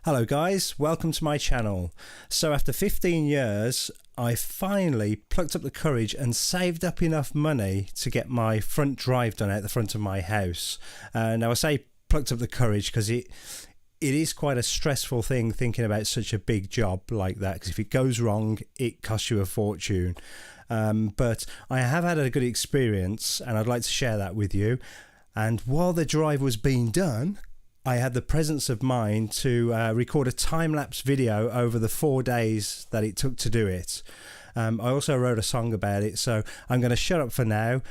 Hello guys, welcome to my channel. So after 15 years I finally plucked up the courage and saved up enough money to get my front drive done out the front of my house. Now I say plucked up the courage because it is quite a stressful thing thinking about such a big job like that, because if it goes wrong it costs you a fortune. But I have had a good experience and I'd like to share that with you. And while the drive was being done, I had the presence of mind to record a time-lapse video over the 4 days that it took to do it. I also wrote a song about it, so I'm going to shut up for now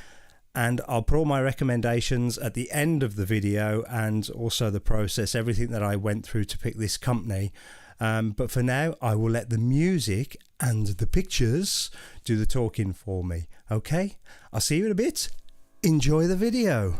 and I'll put all my recommendations at the end of the video and also the process, everything that I went through to pick this company. But for now, I will let the music and the pictures do the talking for me. Okay, I'll see you in a bit. Enjoy the video.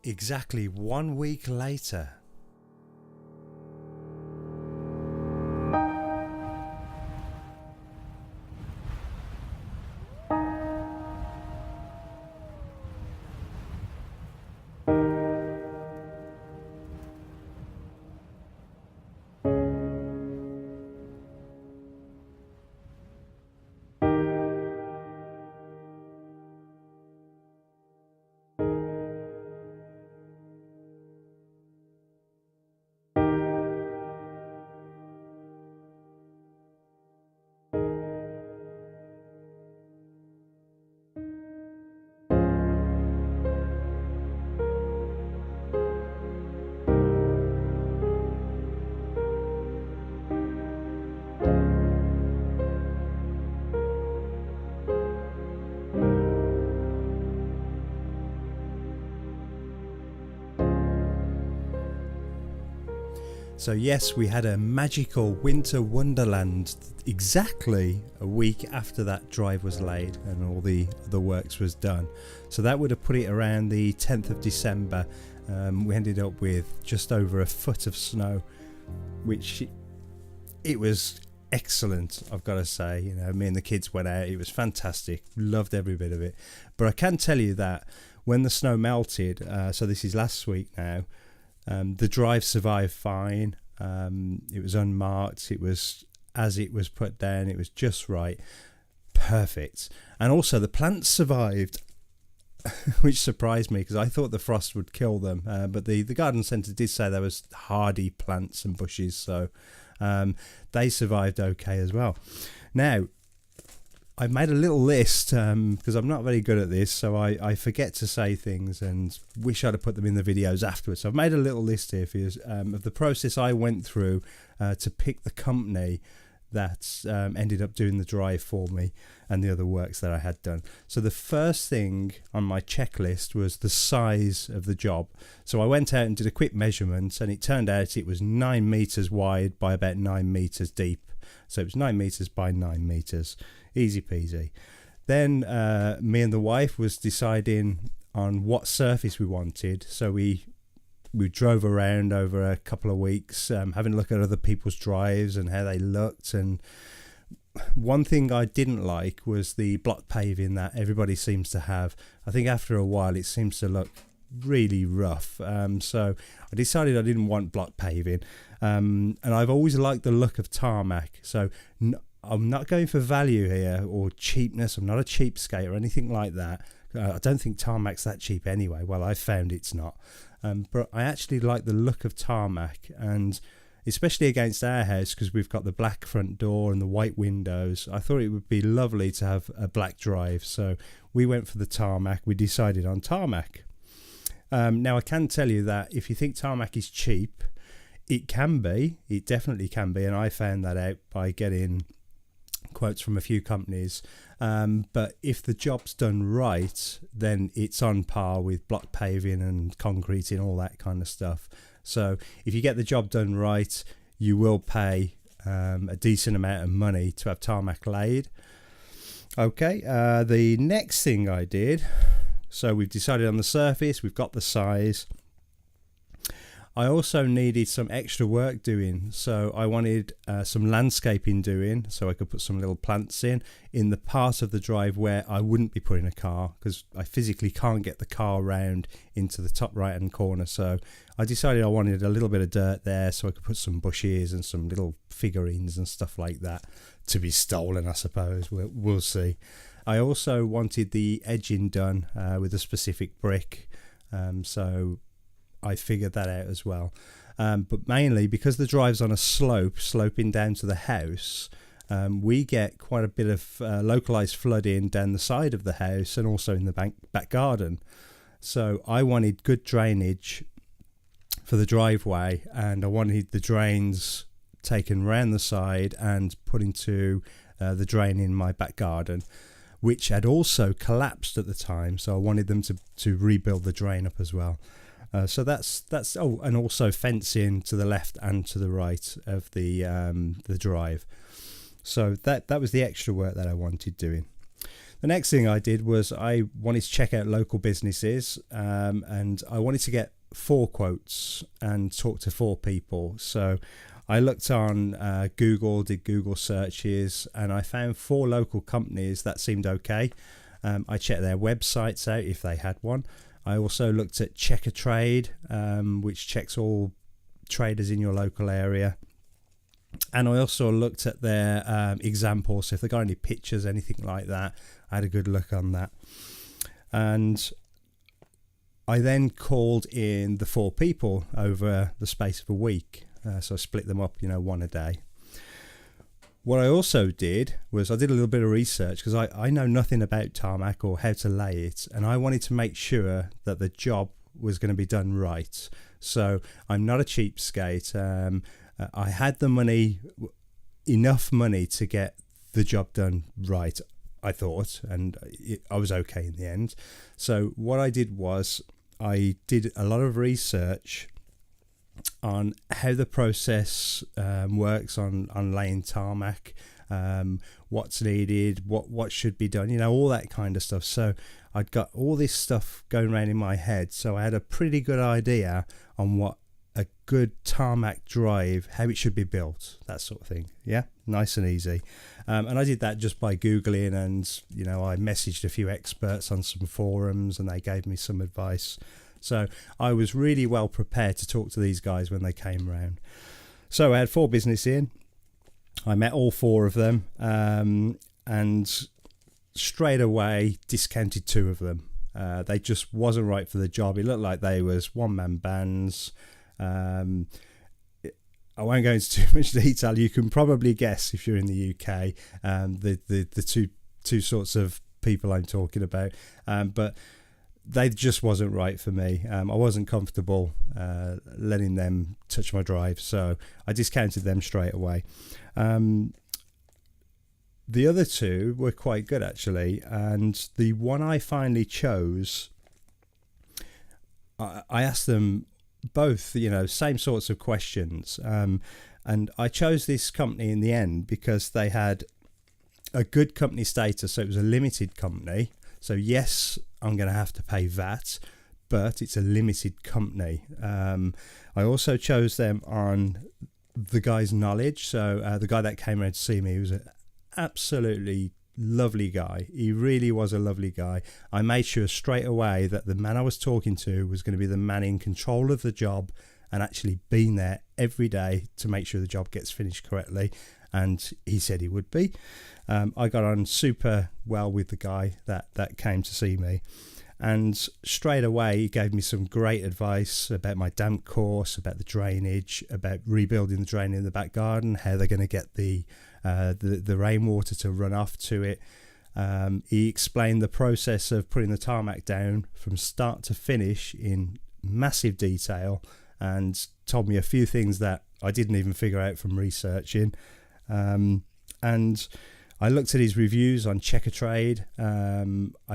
exactly 1 week later. So yes, we had a magical winter wonderland exactly a week after that drive was laid and all the works was done. So that would have put it around the 10th of December. We ended up with just over a foot of snow, which it was excellent, I've got to say. You know, me and the kids went out, it was fantastic, loved every bit of it. But I can tell you that when the snow melted, so this is last week now, the drive survived fine. It was unmarked. It was as it was put down. It was just right. Perfect. And also the plants survived, which surprised me because I thought the frost would kill them. But the garden centre did say there was hardy plants and bushes, so they survived okay as well. Now, I've made a little list because I'm not very good at this, so I forget to say things and wish I'd have put them in the videos afterwards. So I've made a little list here for you of the process I went through to pick the company that ended up doing the drive for me and the other works that I had done. So the first thing on my checklist was the size of the job. So I went out and did a quick measurement, and it turned out it was 9 meters wide by about 9 meters deep. So it was 9 meters by 9 meters. Easy peasy. Then me and the wife was deciding on what surface we wanted. So we drove around over a couple of weeks, having a look at other people's drives and how they looked. And one thing I didn't like was the block paving that everybody seems to have. I think after a while it seems to look really rough. So I decided I didn't want block paving. And I've always liked the look of tarmac. So I'm not going for value here or cheapness. I'm not a cheapskate or anything like that. I don't think tarmac's that cheap anyway. Well, I found it's not. But I actually like the look of tarmac, and especially against our house because we've got the black front door and the white windows. I thought it would be lovely to have a black drive. So we went for the tarmac. We decided on tarmac. Now, I can tell you that if you think tarmac is cheap, it can be. It definitely can be. And I found that out by getting quotes from a few companies, but if the job's done right, then it's on par with block paving and concrete and all that kind of stuff. So if you get the job done right, you will pay a decent amount of money to have tarmac laid. Okay, the next thing I did, so we've decided on the surface, we've got the size. I also needed some extra work doing, so I wanted some landscaping doing so I could put some little plants in the part of the drive where I wouldn't be putting a car because I physically can't get the car round into the top right hand corner. So I decided I wanted a little bit of dirt there so I could put some bushes and some little figurines and stuff like that to be stolen, I suppose. We'll see. I also wanted the edging done with a specific brick, so I figured that out as well. But mainly because the drive's on a slope, sloping down to the house, we get quite a bit of localized flooding down the side of the house and also in the back garden. So I wanted good drainage for the driveway, and I wanted the drains taken round the side and put into the drain in my back garden, which had also collapsed at the time. So I wanted them to rebuild the drain up as well. So that's and also fencing to the left and to the right of the drive. So that was the extra work that I wanted doing. The next thing I did was I wanted to check out local businesses, and I wanted to get 4 quotes and talk to 4 people. So I looked on Google, did Google searches, and I found 4 local companies that seemed okay. I checked their websites out if they had one. I also looked at Check a Trade, which checks all traders in your local area. And I also looked at their examples, so if they got any pictures, anything like that, I had a good look on that. And I then called in the 4 people over the space of a week. So I split them up, one a day. What I also did was I did a little bit of research, because I know nothing about tarmac or how to lay it, and I wanted to make sure that the job was going to be done right. So I'm not a cheapskate. I had the money, enough money to get the job done right, I thought, and I was okay in the end. So what I did was I did a lot of research on how the process works on laying tarmac, what's needed, what should be done, all that kind of stuff. So I'd got all this stuff going around in my head, so I had a pretty good idea on what a good tarmac drive, how it should be built, that sort of thing. Yeah, nice and easy. And I did that just by Googling, and I messaged a few experts on some forums, and they gave me some advice. So I was really well prepared to talk to these guys when they came around. So I had 4 business in. I met all 4 of them, and straight away discounted 2 of them. They just wasn't right for the job. It looked like they was one-man bands. I won't go into too much detail. You can probably guess if you're in the UK the two sorts of people I'm talking about. But they just wasn't right for me. I wasn't comfortable letting them touch my drive, so I discounted them straight away. The other 2 were quite good, actually, and the one I finally chose, I asked them both, same sorts of questions, and I chose this company in the end because they had a good company status, so it was a limited company. So yes, I'm going to have to pay VAT, but it's a limited company. I also chose them on the guy's knowledge. So the guy that came around to see me was an absolutely lovely guy. He really was a lovely guy. I made sure straight away that the man I was talking to was going to be the man in control of the job and actually being there every day to make sure the job gets finished correctly. And he said he would be. I got on super well with the guy that came to see me, and straight away he gave me some great advice about my damp course, about the drainage, about rebuilding the drain in the back garden, how they're going to get the rainwater to run off to it. He explained the process of putting the tarmac down from start to finish in massive detail, and told me a few things that I didn't even figure out from researching. And I looked at his reviews on Check a Trade. I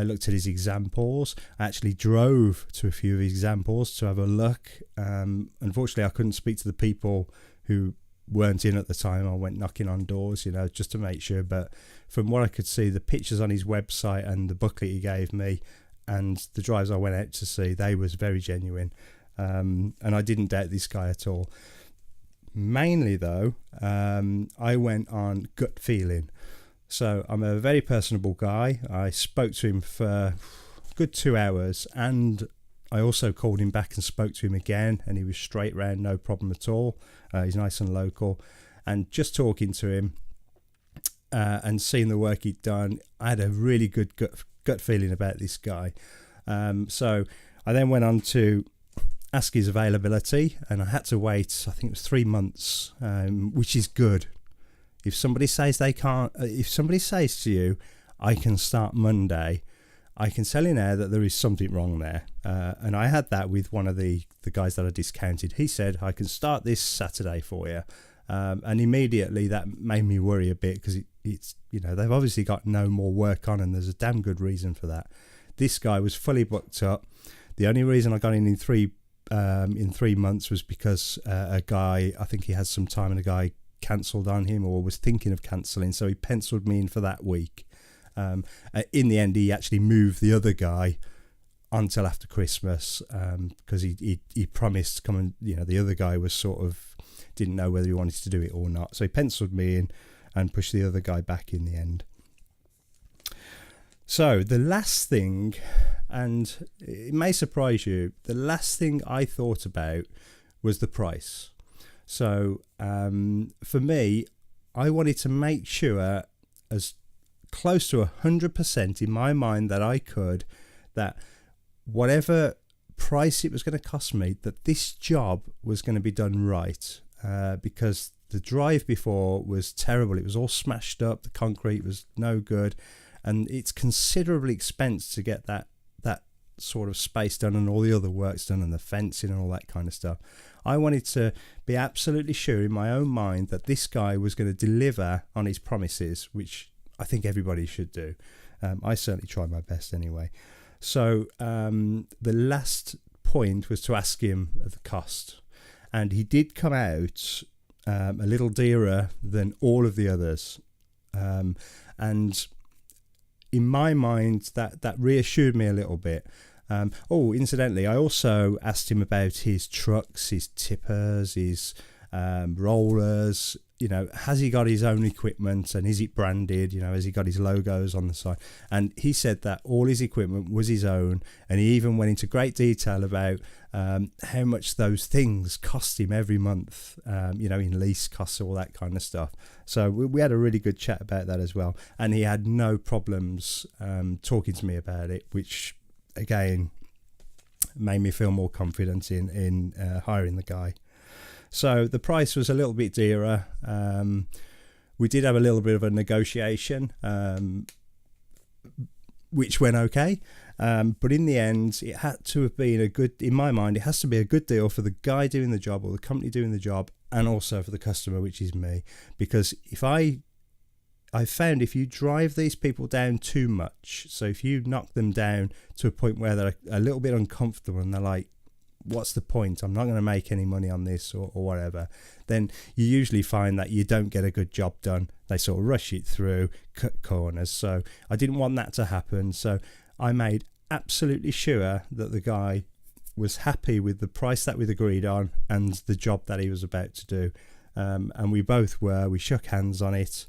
looked at his examples. I actually drove to a few of his examples to have a look. Unfortunately, I couldn't speak to the people who weren't in at the time. I went knocking on doors, just to make sure. But from what I could see, the pictures on his website and the booklet he gave me and the drives I went out to see, they was very genuine. And I didn't doubt this guy at all. Mainly though, I went on gut feeling. So I'm a very personable guy. I spoke to him for a good 2 hours, and I also called him back and spoke to him again, and he was straight round, no problem at all. He's nice and local, and just talking to him and seeing the work he'd done, I had a really good gut feeling about this guy. So I then went on to ask his availability, and I had to wait, I think it was 3 months, which is good. If somebody says they can't, if somebody says to you, I can start Monday, I can tell you now that there is something wrong there. And I had that with one of the guys that I discounted. He said, I can start this Saturday for you. And immediately that made me worry a bit, because it's, they've obviously got no more work on, and there's a damn good reason for that. This guy was fully booked up. The only reason I got in 3 months was because a guy, I think he had some time, and a guy cancelled on him or was thinking of cancelling, so he penciled me in for that week. In the end, he actually moved the other guy until after Christmas, because he promised to come and, the other guy was sort of didn't know whether he wanted to do it or not. So he penciled me in and pushed the other guy back in the end. So the last thing, and it may surprise you, the last thing I thought about was the price. So for me, I wanted to make sure, as close to 100% in my mind that I could, that whatever price it was going to cost me, that this job was going to be done right, because the drive before was terrible. It was all smashed up. The concrete was no good, and it's considerably expensive to get that sort of space done and all the other works done and the fencing and all that kind of stuff. I wanted to be absolutely sure in my own mind that this guy was going to deliver on his promises, which I think everybody should do. I certainly tried my best anyway. So the last point was to ask him the cost, and he did come out a little dearer than all of the others, and in my mind that reassured me a little bit. Incidentally, I also asked him about his trucks, his tippers, his rollers. Has he got his own equipment, and is it branded? Has he got his logos on the side? And he said that all his equipment was his own, and he even went into great detail about how much those things cost him every month, in lease costs, all that kind of stuff. So we had a really good chat about that as well, and he had no problems talking to me about it, which again made me feel more confident in hiring the guy. So the price was a little bit dearer. We did have a little bit of a negotiation, which went okay. But in the end, it had to have been in my mind, it has to be a good deal for the guy doing the job or the company doing the job, and also for the customer, which is me. Because I found if you drive these people down too much, so if you knock them down to a point where they're a little bit uncomfortable and they're like, what's the point? I'm not going to make any money on this or whatever. Then you usually find that you don't get a good job done. They sort of rush it through, cut corners. So I didn't want that to happen. So I made absolutely sure that the guy was happy with the price that we'd agreed on and the job that he was about to do. And we both were. We shook hands on it.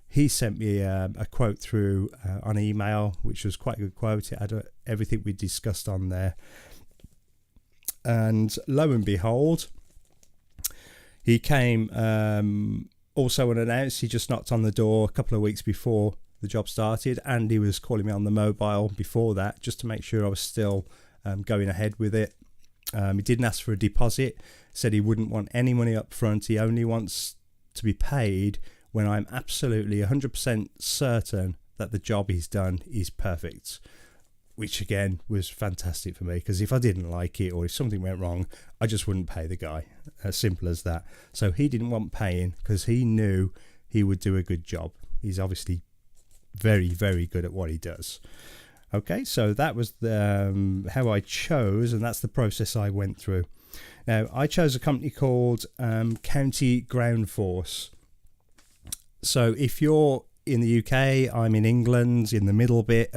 He sent me a quote through on email, which was quite a good quote. It had everything we discussed on there. And lo and behold, he came also unannounced. He just knocked on the door a couple of weeks before the job started, and he was calling me on the mobile before that just to make sure I was still going ahead with it. He didn't ask for a deposit, said he wouldn't want any money up front. He only wants to be paid when I'm absolutely 100% certain that the job he's done is perfect. Which again was fantastic for me, because if I didn't like it or if something went wrong, I just wouldn't pay the guy. As simple as that. So he didn't want paying because he knew he would do a good job. He's obviously very, very good at what he does. Okay, so that was how I chose, and that's the process I went through. Now, I chose a company called County Ground Force. So if you're in the UK, I'm in England, in the middle bit,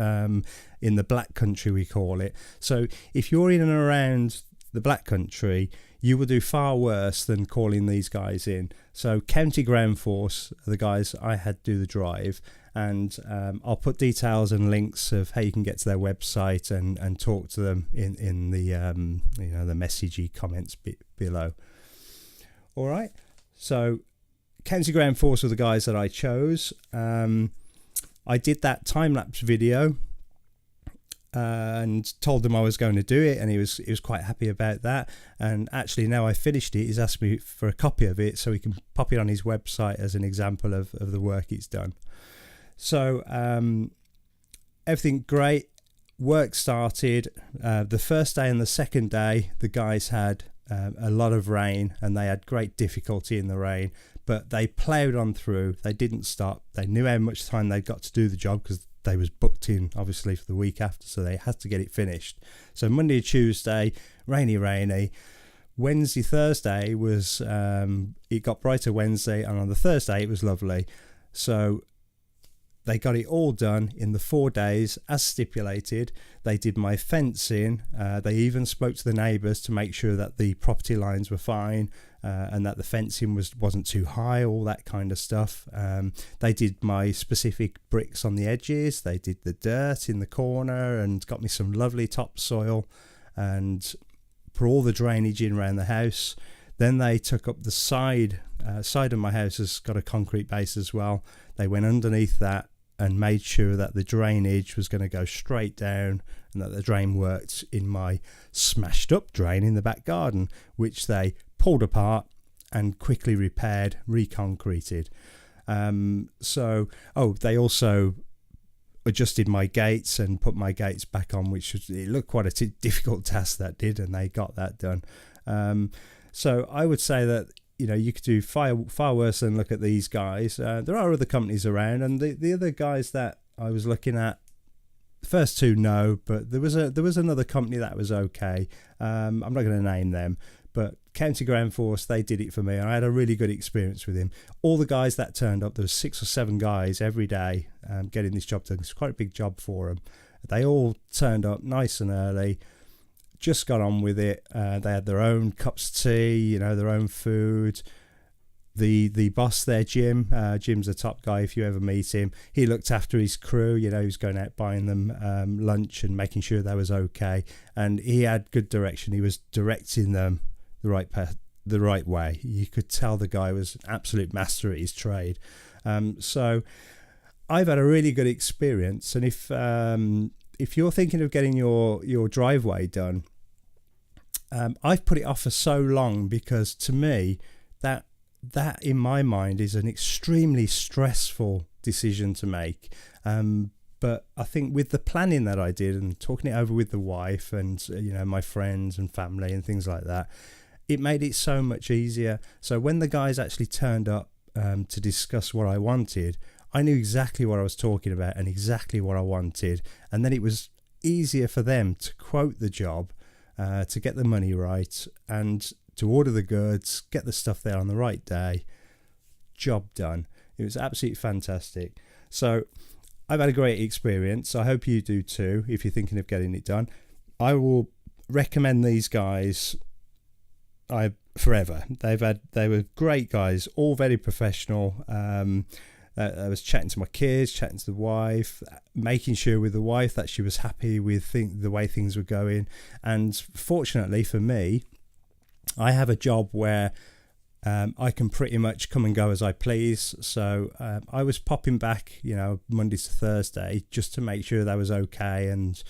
in the Black Country we call it. So if you're in and around the Black Country, you will do far worse than calling these guys in. So County Ground Force are the guys I had to do the drive, and I'll put details and links of how you can get to their website and talk to them in the the messagey comments below. All right, so County Ground Force were the guys that I chose. I did that time-lapse video and told him I was going to do it, and he was quite happy about that. And actually, now I finished it, he's asked me for a copy of it so he can pop it on his website as an example of the work he's done. So everything great. Work started. The first day and the second day, the guys had a lot of rain, and they had great difficulty in the rain, but they ploughed on through. They didn't stop. They knew how much time they'd got to do the job because they was booked in obviously for the week after, so they had to get it finished. So Monday and Tuesday, rainy. Wednesday, Thursday was it got brighter Wednesday, and on the Thursday it was lovely. So they got it all done in the 4 days as stipulated. They did my fencing. They even spoke to the neighbours to make sure that the property lines were fine and that the fencing wasn't too high, all that kind of stuff. They did my specific bricks on the edges. They did the dirt in the corner and got me some lovely topsoil and put all the drainage in around the house. Then they took up the side of my house has got a concrete base as well. They went underneath that and made sure that the drainage was going to go straight down and that the drain worked in my smashed up drain in the back garden, which they pulled apart and quickly repaired, reconcreted. They also adjusted my gates and put my gates back on, it looked quite a difficult task that did, and they got that done. So I would say that, you could do far worse than look at these guys. There are other companies around, and the other guys that I was looking at, the first two, no, but there was another company that was okay. I'm not going to name them, but County Ground Force, they did it for me, and I had a really good experience with him. All the guys that turned up, there was 6 or 7 guys every day getting this job done. It's quite a big job for them. They all turned up nice and early, just got on with it. They had their own cups of tea, their own food. The boss there, Jim, Jim's a top guy if you ever meet him. He looked after his crew, he was going out buying them lunch and making sure they was okay. And he had good direction. He was directing them the right way. You could tell the guy was an absolute master at his trade. So I've had a really good experience. And if you're thinking of getting your driveway done, I've put it off for so long because to me that in my mind is an extremely stressful decision to make. But I think with the planning that I did and talking it over with the wife and my friends and family and things like that, it made it so much easier. So when the guys actually turned up to discuss what I wanted, I knew exactly what I was talking about and exactly what I wanted. And then it was easier for them to quote the job, to get the money right and to order the goods, get the stuff there on the right day. Job done. It was absolutely fantastic. So I've had a great experience. I hope you do too if you're thinking of getting it done. I will recommend these guys forever. They were great guys, all very professional. I was chatting to my kids, chatting to the wife, making sure with the wife that she was happy with the way things were going. And fortunately for me, I have a job where I can pretty much come and go as I please. So I was popping back, Monday to Thursday just to make sure that was okay. And,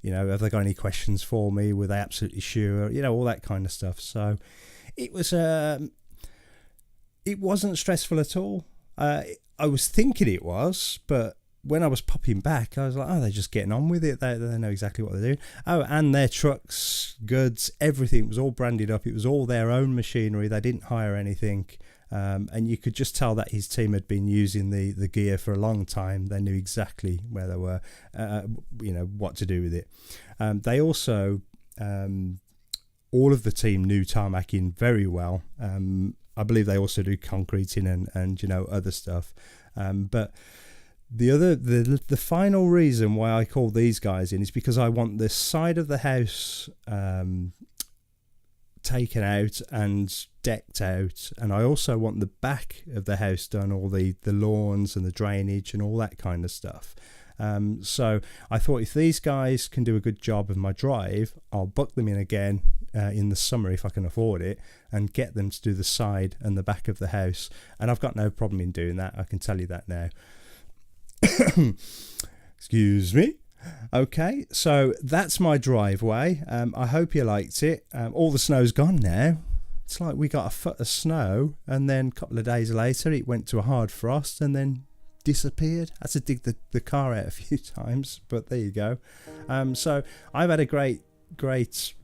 have they got any questions for me? Were they absolutely sure? All that kind of stuff. So it wasn't stressful at all. I was thinking it was, but when I was popping back, I was like, oh, they're just getting on with it. They know exactly what they're doing. Oh, and their trucks, goods, everything was all branded up. It was all their own machinery. They didn't hire anything. And you could just tell that his team had been using the gear for a long time. They knew exactly where they were, what to do with it. They also, all of the team knew tarmacking very well. I believe they also do concreting and other stuff. But the final reason why I call these guys in is because I want the side of the house taken out and decked out, and I also want the back of the house done, all the lawns and the drainage and all that kind of stuff. So I thought if these guys can do a good job of my drive, I'll book them in again in the summer if I can afford it, and get them to do the side and the back of the house. And I've got no problem in doing that, I can tell you that now. Excuse me. Okay, so that's my driveway. I hope you liked it. All the snow's gone now. It's like we got a foot of snow, and then a couple of days later it went to a hard frost and then disappeared. I had to dig the car out a few times, but there you go. So I've had a great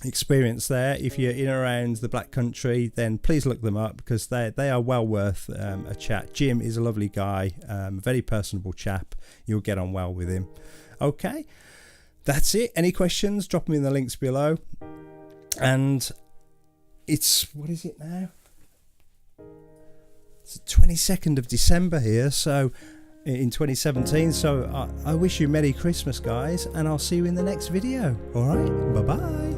experience there. If you're in and around the Black Country, then please look them up because they are well worth a chat. Jim is a lovely guy, very personable chap. You'll get on well with him. Okay, that's it. Any questions, drop them in the links below. And what is it now? It's the 22nd of December here, so in 2017. So I wish you Merry Christmas, guys, and I'll see you in the next video. All right, bye bye.